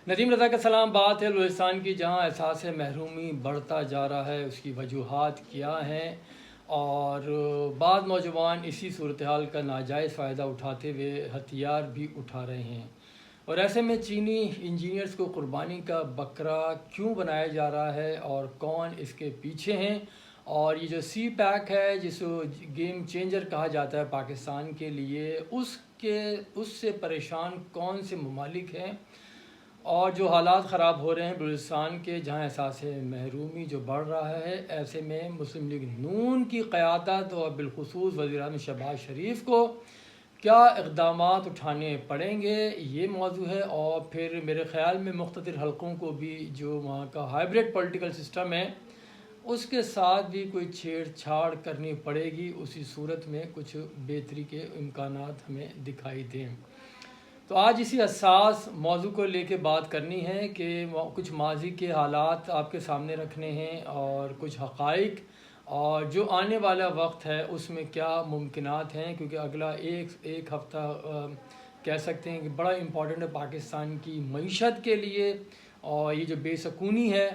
ندیم رضا کا سلام۔ بات ہے بلوچستان کی، جہاں احساس محرومی بڑھتا جا رہا ہے۔ اس کی وجوہات کیا ہیں؟ اور بعض نوجوان اسی صورتحال کا ناجائز فائدہ اٹھاتے ہوئے ہتھیار بھی اٹھا رہے ہیں، اور ایسے میں چینی انجینئرز کو قربانی کا بکرا کیوں بنایا جا رہا ہے اور کون اس کے پیچھے ہیں؟ اور یہ جو سی پیک ہے، جس کو گیم چینجر کہا جاتا ہے پاکستان کے لیے، اس سے پریشان کون سے ممالک ہیں؟ اور جو حالات خراب ہو رہے ہیں بلوچستان کے، جہاں احساس محرومی جو بڑھ رہا ہے، ایسے میں مسلم لیگ نون کی قیادت اور بالخصوص وزیر اعظم شہباز شریف کو کیا اقدامات اٹھانے پڑیں گے، یہ موضوع ہے۔ اور پھر میرے خیال میں مختصر حلقوں کو بھی جو وہاں کا ہائیبریڈ پولیٹیکل سسٹم ہے اس کے ساتھ بھی کوئی چھیڑ چھاڑ کرنی پڑے گی، اسی صورت میں کچھ بہتری کے امکانات ہمیں دکھائی دیں۔ تو آج اسی حساس موضوع کو لے کے بات کرنی ہے کہ کچھ ماضی کے حالات آپ کے سامنے رکھنے ہیں اور کچھ حقائق، اور جو آنے والا وقت ہے اس میں کیا ممکنات ہیں، کیونکہ اگلا ایک ہفتہ کہہ سکتے ہیں کہ بڑا امپورٹنٹ ہے پاکستان کی معیشت کے لیے، اور یہ جو بے سکونی ہے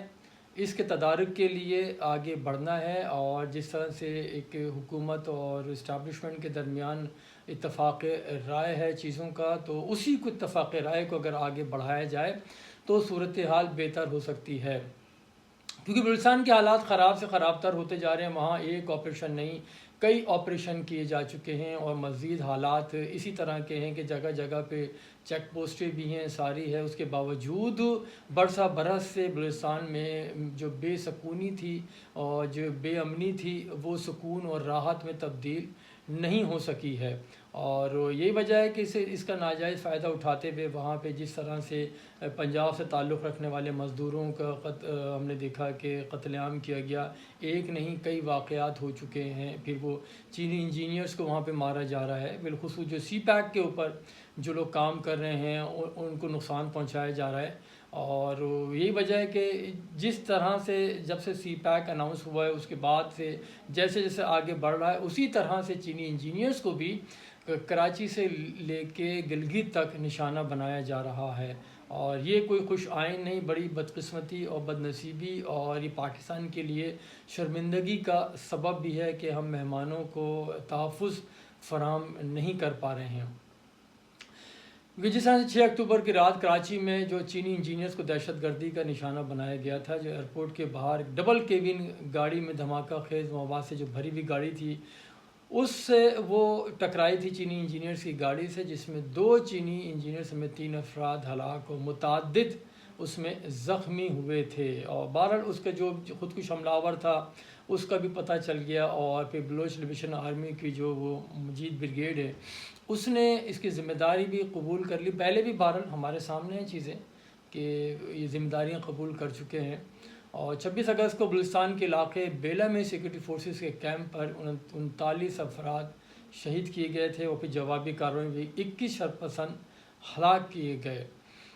اس کے تدارک کے لیے آگے بڑھنا ہے۔ اور جس طرح سے ایک حکومت اور اسٹیبلشمنٹ کے درمیان اتفاق رائے ہے چیزوں کا، تو اسی کو اتفاق رائے کو اگر آگے بڑھایا جائے تو صورتحال بہتر ہو سکتی ہے، کیونکہ بلوچستان کے حالات خراب سے خراب تر ہوتے جا رہے ہیں۔ وہاں ایک آپریشن نہیں، کئی آپریشن کیے جا چکے ہیں، اور مزید حالات اسی طرح کے ہیں کہ جگہ جگہ پہ چیک پوسٹیں بھی ہیں، ساری ہے۔ اس کے باوجود برسہ برس سے بلوچستان میں جو بے سکونی تھی اور جو بے امنی تھی، وہ سکون اور راحت میں تبدیل نہیں ہو سکی ہے، اور یہی وجہ ہے کہ اس کا ناجائز فائدہ اٹھاتے ہوئے وہاں پہ جس طرح سے پنجاب سے تعلق رکھنے والے مزدوروں کا ہم نے دیکھا کہ قتل عام کیا گیا، ایک نہیں کئی واقعات ہو چکے ہیں۔ پھر وہ چینی انجینئرز کو وہاں پہ مارا جا رہا ہے، بالخصوص جو سی پیک کے اوپر جو لوگ کام کر رہے ہیں ان کو نقصان پہنچایا جا رہا ہے۔ اور یہی وجہ ہے کہ جس طرح سے جب سے سی پیک اناؤنس ہوا ہے اس کے بعد سے جیسے جیسے آگے بڑھ رہا ہے، اسی طرح سے چینی انجینئرز کو بھی کراچی سے لے کے گلگت تک نشانہ بنایا جا رہا ہے، اور یہ کوئی خوش آئین نہیں، بڑی بدقسمتی اور بد نصیبی، اور یہ پاکستان کے لیے شرمندگی کا سبب بھی ہے کہ ہم مہمانوں کو تحفظ فراہم نہیں کر پا رہے ہیں۔ جس طرح سے 6 اکتوبر کی رات کراچی میں جو چینی انجینئرز کو دہشت گردی کا نشانہ بنایا گیا تھا، جو ایئرپورٹ کے باہر ڈبل کیبن گاڑی میں دھماکہ خیز مواد سے جو بھری ہوئی گاڑی تھی، اس سے وہ ٹکرائی تھی چینی انجینئرز کی گاڑی سے، جس میں 2 چینی انجینئر سمیت 3 افراد ہلاک و متعدد اس میں زخمی ہوئے تھے۔ اور بہرحال اس کا جو خودکش حملہ آور تھا اس کا بھی پتہ چل گیا، اور پھر بلوچ لبریشن آرمی کی جو وہ مجید بریگیڈ ہے اس نے اس کی ذمہ داری بھی قبول کر لی۔ پہلے بھی بہرحال ہمارے سامنے ہیں چیزیں کہ یہ ذمہ داریاں قبول کر چکے ہیں، اور 26 اگست کو بلوچستان کے علاقے بیلا میں سیکورٹی فورسز کے کیمپ پر 39 افراد شہید کیے گئے تھے، اور پھر جوابی کارروائی میں 21 شرپسند ہلاک کیے گئے۔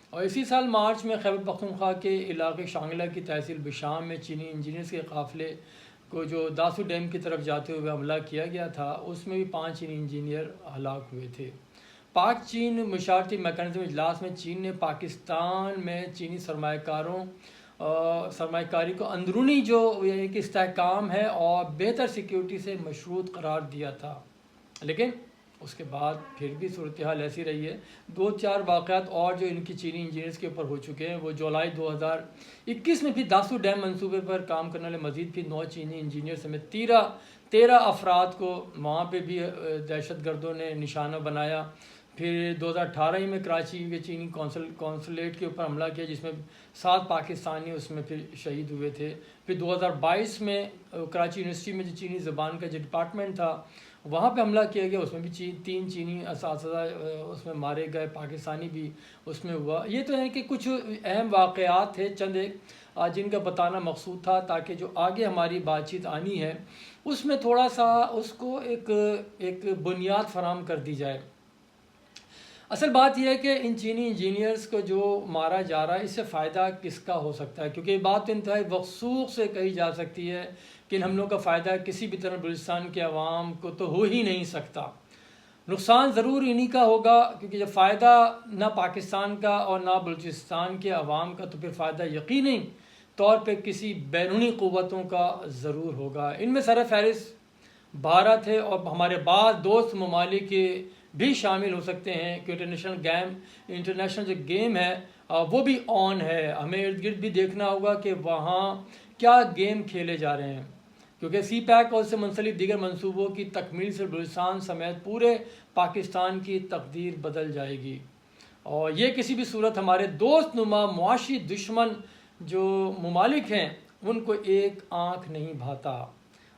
اور اسی سال مارچ میں خیبر پختونخوا کے علاقے شانگلہ کی تحصیل بشام میں چینی انجینئرز کے قافلے کو جو داسو ڈیم کی طرف جاتے ہوئے حملہ کیا گیا تھا، اس میں بھی 5 چینی انجینئر ہلاک ہوئے تھے۔ پاک چین مشاورتی میکانزم اجلاس میں چین نے پاکستان میں چینی سرمایہ کاری کو اندرونی جو ایک استحکام ہے اور بہتر سیکیورٹی سے مشروط قرار دیا تھا، لیکن اس کے بعد پھر بھی صورتحال ایسی رہی ہے۔ 2-4 واقعات اور جو ان کی چینی انجینئرز کے اوپر ہو چکے ہیں، وہ جولائی 2021 میں بھی داسو ڈیم منصوبے پر کام کرنے والے مزید بھی 9 چینی انجینئر سمیت 13 افراد کو وہاں پہ بھی دہشت گردوں نے نشانہ بنایا۔ پھر 2018 میں کراچی کے چینی کونسلیٹ کے اوپر حملہ کیا، جس میں 7 پاکستانی اس میں پھر شہید ہوئے تھے۔ پھر 2022 میں کراچی یونیورسٹی میں جو چینی زبان کا جو ڈپارٹمنٹ تھا وہاں پہ حملہ کیا گیا، اس میں بھی 3 چینی اساتذہ اس میں مارے گئے، پاکستانی بھی اس میں ہوا۔ یہ تو ہے کہ کچھ اہم واقعات تھے، چند ایک جن کا بتانا مقصود تھا، تاکہ جو آگے ہماری بات چیت آنی ہے اس میں تھوڑا سا اس کو ایک بنیاد فراہم کر دی جائے۔ اصل بات یہ ہے کہ ان چینی انجینئرز کو جو مارا جا رہا ہے، اس سے فائدہ کس کا ہو سکتا ہے، کیونکہ یہ بات انتہائی وثوق سے کہی جا سکتی ہے کہ ان حملوں کا فائدہ کسی بھی طرح بلوچستان کے عوام کو تو ہو ہی نہیں سکتا۔ نقصان ضرور انہی کا ہوگا، کیونکہ جب فائدہ نہ پاکستان کا اور نہ بلوچستان کے عوام کا، تو پھر فائدہ یقینی طور پہ کسی بیرونی قوتوں کا ضرور ہوگا۔ ان میں سر فہرست بھارت ہے، اور ہمارے بعض دوست ممالک بھی شامل ہو سکتے ہیں، کہ انٹرنیشنل جو گیم ہے وہ بھی آن ہے۔ ہمیں ارد گرد بھی دیکھنا ہوگا کہ وہاں کیا گیم کھیلے جا رہے ہیں، کیونکہ سی پیک اور اس سے منسلک دیگر منصوبوں کی تکمیل سے بلوچستان سمیت پورے پاکستان کی تقدیر بدل جائے گی، اور یہ کسی بھی صورت ہمارے دوست نما معاشی دشمن جو ممالک ہیں ان کو ایک آنکھ نہیں بھاتا،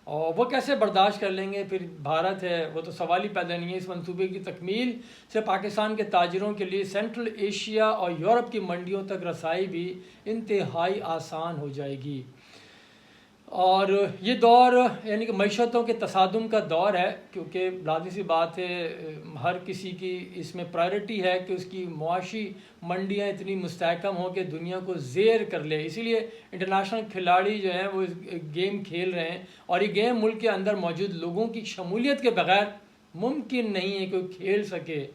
اور وہ کیسے برداشت کر لیں گے؟ پھر بھارت ہے وہ تو سوال ہی پیدا نہیں ہے۔ اس منصوبے کی تکمیل سے پاکستان کے تاجروں کے لیے سینٹرل ایشیا اور یورپ کی منڈیوں تک رسائی بھی انتہائی آسان ہو جائے گی، اور یہ دور یعنی کہ معیشتوں کے تصادم کا دور ہے، کیونکہ لازمی سی بات ہے ہر کسی کی اس میں پرائرٹی ہے کہ اس کی معاشی منڈیاں اتنی مستحکم ہوں کہ دنیا کو زیر کر لے۔ اسی لیے انٹرنیشنل کھلاڑی جو ہیں وہ گیم کھیل رہے ہیں، اور یہ گیم ملک کے اندر موجود لوگوں کی شمولیت کے بغیر ممکن نہیں ہے کوئی کھیل سکے۔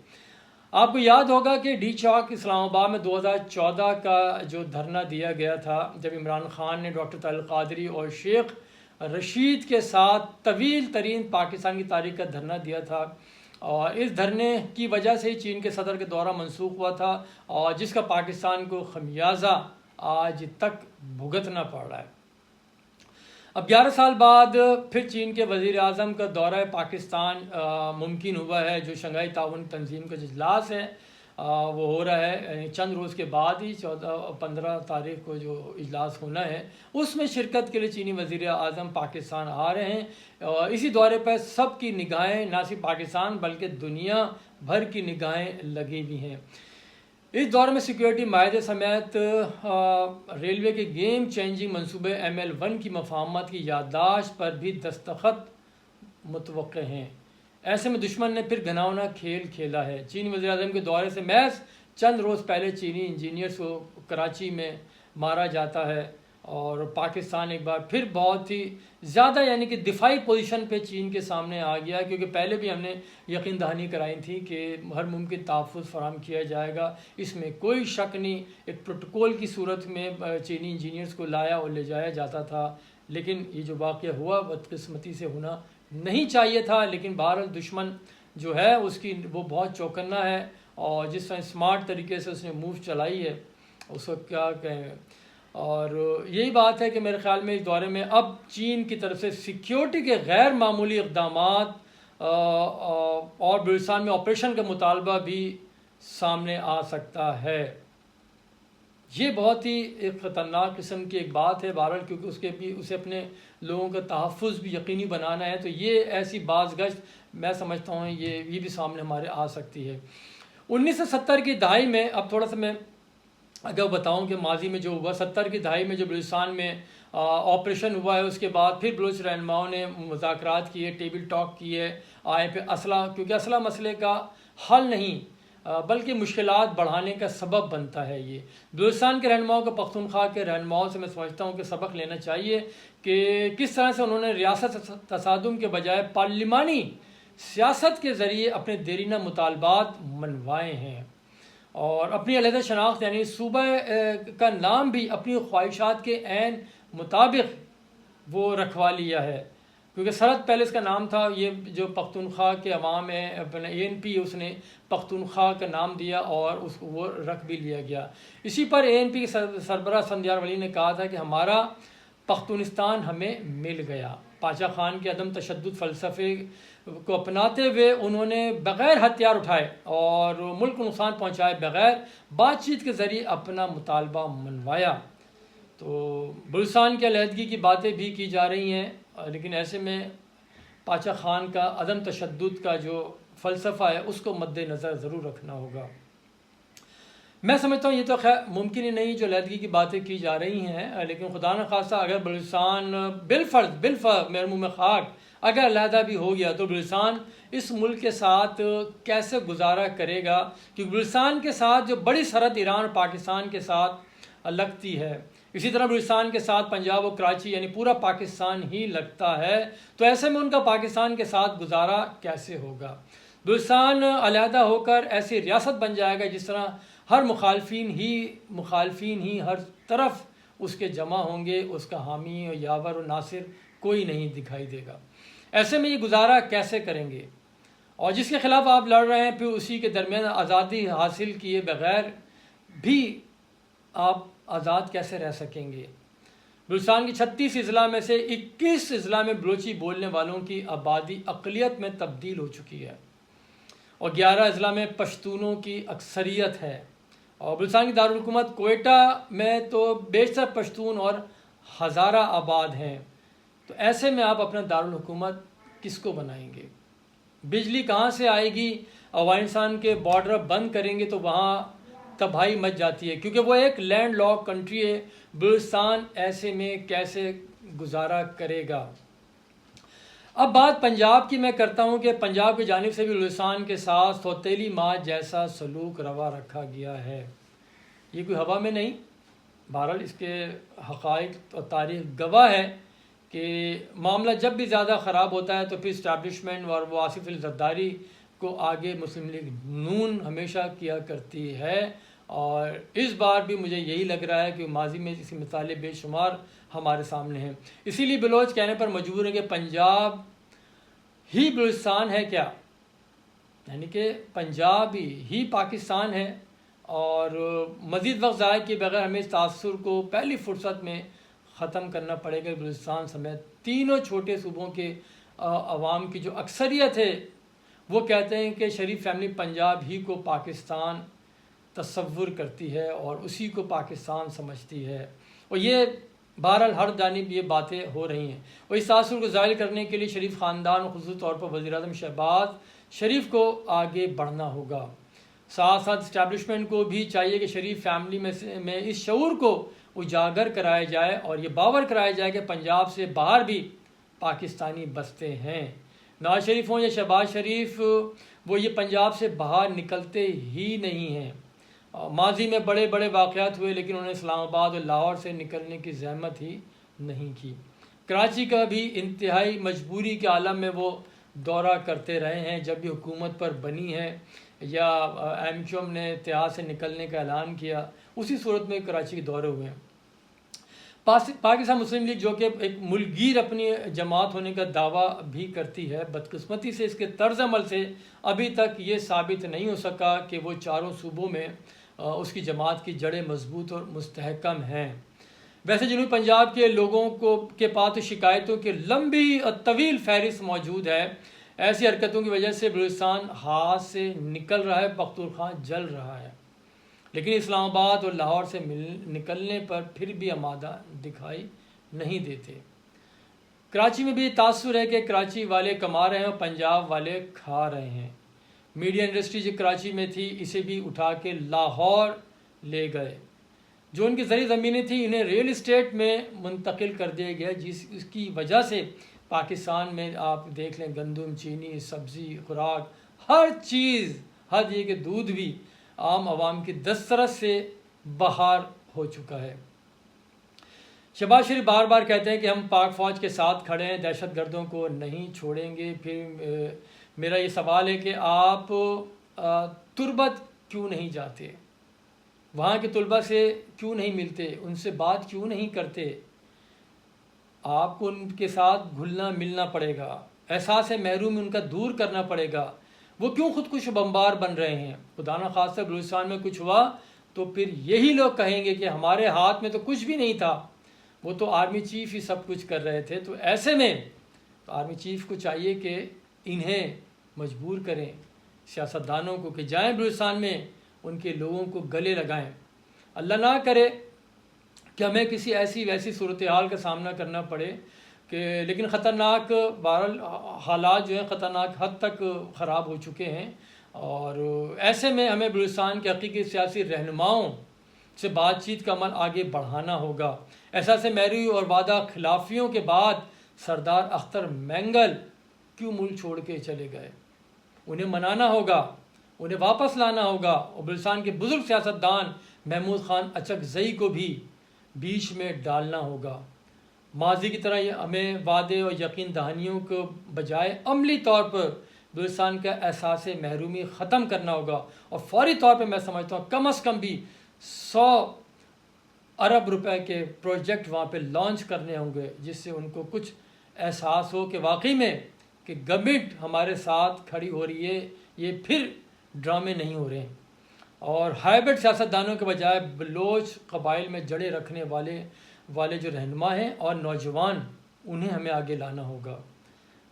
آپ کو یاد ہوگا کہ ڈی چوک اسلام آباد میں 2014 کا جو دھرنا دیا گیا تھا، جب عمران خان نے ڈاکٹر طاہر القادری اور شیخ رشید کے ساتھ طویل ترین پاکستان کی تاریخ کا دھرنا دیا تھا، اور اس دھرنے کی وجہ سے ہی چین کے صدر کا دورہ منسوخ ہوا تھا، اور جس کا پاکستان کو خمیازہ آج تک بھگتنا پڑ رہا ہے۔ اب 11 سال بعد پھر چین کے وزیر اعظم کا دورہ پاکستان ممکن ہوا ہے، جو شنگھائی تعاون تنظیم کا جو اجلاس ہے وہ ہو رہا ہے، یعنی چند روز کے بعد ہی 15 تاریخ کو جو اجلاس ہونا ہے، اس میں شرکت کے لیے چینی وزیر اعظم پاکستان آ رہے ہیں، اور اسی دورے پر سب کی نگاہیں نہ صرف پاکستان بلکہ دنیا بھر کی نگاہیں لگی ہوئی ہیں۔ اس دور میں سیکیورٹی معاہدے سمیت ریلوے کے گیم چینجنگ منصوبے ML1 کی مفاہمت کی یادداشت پر بھی دستخط متوقع ہیں۔ ایسے میں دشمن نے پھر گھناؤنا کھیل کھیلا ہے۔ چینی وزیر اعظم کے دورے سے محض چند روز پہلے چینی انجینئرز کو کراچی میں مارا جاتا ہے، اور پاکستان ایک بار پھر بہت ہی زیادہ یعنی کہ دفاعی پوزیشن پہ چین کے سامنے آ گیا، کیونکہ پہلے بھی ہم نے یقین دہانی کرائی تھی کہ ہر ممکن تحفظ فراہم کیا جائے گا، اس میں کوئی شک نہیں۔ ایک پروٹوکول کی صورت میں چینی انجینئرز کو لایا اور لے جایا جاتا تھا، لیکن یہ جو واقعہ ہوا بدقسمتی سے ہونا نہیں چاہیے تھا، لیکن بہرحال دشمن جو ہے اس کی وہ بہت چوکنا ہے، اور جس طرح اسمارٹ طریقے سے اس نے موو چلائی ہے اس کو کیا کہیں۔ اور یہی بات ہے کہ میرے خیال میں اس دورے میں اب چین کی طرف سے سیکیورٹی کے غیر معمولی اقدامات اور بلوچستان میں آپریشن کا مطالبہ بھی سامنے آ سکتا ہے۔ یہ بہت ہی ایک خطرناک قسم کی ایک بات ہے بہرحال، کیونکہ اسے اپنے لوگوں کا تحفظ بھی یقینی بنانا ہے، تو یہ ایسی باز گشت میں سمجھتا ہوں یہ بھی سامنے ہمارے آ سکتی ہے۔ 1970 کی دہائی میں، اب تھوڑا سا میں اگر بتاؤں کہ ماضی میں جو ہوا، 70 کی دہائی میں جو بلوچستان میں آپریشن ہوا ہے، اس کے بعد پھر بلوچ رہنماؤں نے مذاکرات کیے، ٹیبل ٹاک کیے، آئے پھر اسلحہ، کیونکہ اسلحہ مسئلے کا حل نہیں بلکہ مشکلات بڑھانے کا سبب بنتا ہے۔ یہ بلوچستان کے رہنماؤں کو پختونخوا کے رہنماؤں سے میں سمجھتا ہوں کہ سبق لینا چاہیے کہ کس طرح سے انہوں نے ریاست تصادم کے بجائے پارلیمانی سیاست کے ذریعے اپنے دیرینہ مطالبات منوائے ہیں، اور اپنی علیحدہ شناخت یعنی صوبہ کا نام بھی اپنی خواہشات کے عین مطابق وہ رکھوا لیا ہے، کیونکہ سرحد پہلے اس کا نام تھا، یہ جو پختونخوا کے عوام ہے اپنے ANP اس نے پختونخوا کا نام دیا اور اس کو وہ رکھ بھی لیا گیا۔ اسی پر ANP کے سربراہ اسفندیار ولی نے کہا تھا کہ ہمارا پختونستان ہمیں مل گیا۔ پاشا خان کے عدم تشدد فلسفے کو اپناتے ہوئے انہوں نے بغیر ہتھیار اٹھائے اور ملک کو نقصان پہنچائے بغیر بات چیت کے ذریعے اپنا مطالبہ منوایا۔ تو بلوچستان کی علیحدگی کی باتیں بھی کی جا رہی ہیں، لیکن ایسے میں پاشا خان کا عدم تشدد کا جو فلسفہ ہے اس کو مد نظر ضرور رکھنا ہوگا۔ میں سمجھتا ہوں یہ تو خیر ممکن ہی نہیں جو علیحدگی کی باتیں کی جا رہی ہیں، لیکن خدا نخواستہ اگر بلوچستان بالفرض میرے منہ میں خاک اگر علیحدہ بھی ہو گیا تو بلوچستان اس ملک کے ساتھ کیسے گزارا کرے گا، کیونکہ بلوچستان کے ساتھ جو بڑی سرحد ایران اور پاکستان کے ساتھ لگتی ہے، اسی طرح بلوچستان کے ساتھ پنجاب و کراچی یعنی پورا پاکستان ہی لگتا ہے، تو ایسے میں ان کا پاکستان کے ساتھ گزارا کیسے ہوگا؟ بلوچستان علیحدہ ہو کر ایسی ریاست بن جائے گا جس طرح ہر مخالفین ہی ہر طرف اس کے جمع ہوں گے، اس کا حامی اور یاور و ناصر کوئی نہیں دکھائی دے گا۔ ایسے میں یہ گزارا کیسے کریں گے؟ اور جس کے خلاف آپ لڑ رہے ہیں پھر اسی کے درمیان آزادی حاصل کیے بغیر بھی آپ آزاد کیسے رہ سکیں گے؟ بلوچستان کی 36 اضلاع میں سے 21 اضلاع میں بلوچی بولنے والوں کی آبادی اقلیت میں تبدیل ہو چکی ہے، اور 11 اضلاع میں پشتونوں کی اکثریت ہے، اور بلوچستان کی دارالحکومت کوئٹہ میں تو بیشتر پشتون اور ہزارہ آباد ہیں۔ تو ایسے میں آپ اپنا دارالحکومت کس کو بنائیں گے؟ بجلی کہاں سے آئے گی؟ افغانستان کے بارڈر بند کریں گے تو وہاں تباہی مچ جاتی ہے، کیونکہ وہ ایک لینڈ لاک کنٹری ہے۔ بلوچستان ایسے میں کیسے گزارا کرے گا؟ اب بات پنجاب کی میں کرتا ہوں کہ پنجاب کی جانب سے بھی بلوچستان کے ساتھ سوتیلی ماں جیسا سلوک روا رکھا گیا ہے۔ یہ کوئی ہوا میں نہیں، بہرحال اس کے حقائق اور تاریخ گواہ ہے کہ معاملہ جب بھی زیادہ خراب ہوتا ہے تو پھر اسٹیبلشمنٹ اور وہ آصف الزرداری کو آگے مسلم لیگ نون ہمیشہ کیا کرتی ہے، اور اس بار بھی مجھے یہی لگ رہا ہے کہ ماضی میں اسی مثالیں بے شمار ہمارے سامنے ہیں۔ اسی لیے بلوچ کہنے پر مجبور ہیں کہ پنجاب ہی بلوچستان ہے کیا، یعنی کہ پنجاب ہی پاکستان ہے، اور مزید وقت ضائع کیے بغیر ہمیں اس تاثر کو پہلی فرصت میں ختم کرنا پڑے گا۔ بلوچستان سمیت تینوں چھوٹے صوبوں کے عوام کی جو اکثریت ہے وہ کہتے ہیں کہ شریف فیملی پنجاب ہی کو پاکستان تصور کرتی ہے اور اسی کو پاکستان سمجھتی ہے، اور یہ بہرحال ہر جانب یہ باتیں ہو رہی ہیں، اور اس تاثر کو ظاہر کرنے کے لیے شریف خاندان اور خصوصی طور پر وزیر اعظم شہباز شریف کو آگے بڑھنا ہوگا۔ ساتھ ساتھ اسٹیبلشمنٹ کو بھی چاہیے کہ شریف فیملی میں اس شعور کو اجاگر کرایا جائے اور یہ باور کرایا جائے کہ پنجاب سے باہر بھی پاکستانی بستے ہیں۔ نواز شریف ہوں یا شہباز شریف، وہ یہ پنجاب سے باہر نکلتے ہی نہیں ہیں۔ ماضی میں بڑے بڑے واقعات ہوئے لیکن انہوں نے اسلام آباد اور لاہور سے نکلنے کی زحمت ہی نہیں کی۔ کراچی کا بھی انتہائی مجبوری کے عالم میں وہ دورہ کرتے رہے ہیں، جب بھی حکومت پر بنی ہے یا ایم کیو ایم نے اتحاد سے نکلنے کا اعلان کیا، اسی صورت میں کراچی کے دورے ہوئے ہیں۔ پاکستان مسلم لیگ جو کہ ایک ملک گیر اپنی جماعت ہونے کا دعویٰ بھی کرتی ہے، بدقسمتی سے اس کے طرز عمل سے ابھی تک یہ ثابت نہیں ہو سکا کہ وہ چاروں صوبوں میں اس کی جماعت کی جڑیں مضبوط اور مستحکم ہیں۔ ویسے جنوبی پنجاب کے لوگوں کے پاس شکایتوں کی لمبی اور طویل فہرست موجود ہے۔ ایسی حرکتوں کی وجہ سے بلوچستان ہاتھ سے نکل رہا ہے، پختونخوا جل رہا ہے، لیکن اسلام آباد اور لاہور سے نکلنے پر پھر بھی آمادہ دکھائی نہیں دیتے۔ کراچی میں بھی تاثر ہے کہ کراچی والے کما رہے ہیں اور پنجاب والے کھا رہے ہیں۔ میڈیا انڈسٹری جو کراچی میں تھی اسے بھی اٹھا کے لاہور لے گئے، جو ان کی زرعی زمینیں تھیں انہیں ریل اسٹیٹ میں منتقل کر دیا گیا، اس کی وجہ سے پاکستان میں آپ دیکھ لیں گندم، چینی، سبزی، خوراک، ہر چیز، حد یہ کہ دودھ بھی عام عوام کی دسترس سے باہر ہو چکا ہے۔ شہباز شریف بار بار کہتے ہیں کہ ہم پاک فوج کے ساتھ کھڑے ہیں، دہشت گردوں کو نہیں چھوڑیں گے۔ پھر میرا یہ سوال ہے کہ آپ تربت کیوں نہیں جاتے؟ وہاں کے طلباء سے کیوں نہیں ملتے؟ ان سے بات کیوں نہیں کرتے؟ آپ کو ان کے ساتھ گھلنا ملنا پڑے گا، احساس محرومی ان کا دور کرنا پڑے گا۔ وہ کیوں خودکش بمبار بن رہے ہیں؟ خدا نخواستہ بلوچستان میں کچھ ہوا تو پھر یہی لوگ کہیں گے کہ ہمارے ہاتھ میں تو کچھ بھی نہیں تھا، وہ تو آرمی چیف ہی سب کچھ کر رہے تھے۔ تو ایسے میں تو آرمی چیف کو چاہیے کہ انہیں مجبور کریں سیاستدانوں کو کہ جائیں بلوچستان میں، ان کے لوگوں کو گلے لگائیں۔ اللہ نہ کرے کہ ہمیں کسی ایسی ویسی صورتحال کا سامنا کرنا پڑے کہ لیکن خطرناک بہرحال حالات جو ہیں خطرناک حد تک خراب ہو چکے ہیں، اور ایسے میں ہمیں بلوچستان کے حقیقی سیاسی رہنماؤں سے بات چیت کا عمل آگے بڑھانا ہوگا۔ احساس محرومی اور وعدہ خلافیوں کے بعد سردار اختر مینگل کیوں ملک چھوڑ کے چلے گئے؟ انہیں منانا ہوگا، انہیں واپس لانا ہوگا، اور بلوچستان کے بزرگ سیاستدان محمود خان اچکزئی کو بھی بیچ میں ڈالنا ہوگا۔ ماضی کی طرح ہمیں وعدے اور یقین دہانیوں کو بجائے عملی طور پر بلوچستان کا احساس محرومی ختم کرنا ہوگا، اور فوری طور پہ میں سمجھتا ہوں کم از کم بھی 100 ارب روپے کے پروجیکٹ وہاں پہ لانچ کرنے ہوں گے، جس سے ان کو کچھ احساس ہو کہ واقعی میں کہ گورنمنٹ ہمارے ساتھ کھڑی ہو رہی ہے، یہ پھر ڈرامے نہیں ہو رہے ہیں۔ اور ہائبرڈ سیاستدانوں کے بجائے بلوچ قبائل میں جڑے رکھنے والے جو رہنما ہیں اور نوجوان، انہیں ہمیں آگے لانا ہوگا۔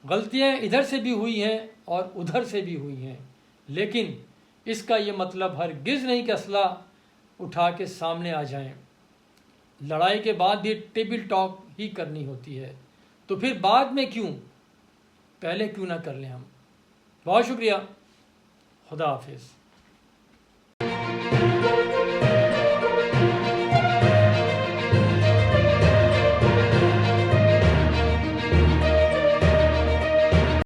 غلطیاں ادھر سے بھی ہوئی ہیں اور ادھر سے بھی ہوئی ہیں، لیکن اس کا یہ مطلب ہرگز نہیں کہ اسلحہ اٹھا کے سامنے آ جائیں۔ لڑائی کے بعد بھی ٹیبل ٹاک ہی کرنی ہوتی ہے، تو پھر بعد میں کیوں، پہلے کیوں نہ کر لیں ہم۔ بہت شکریہ، خدا حافظ۔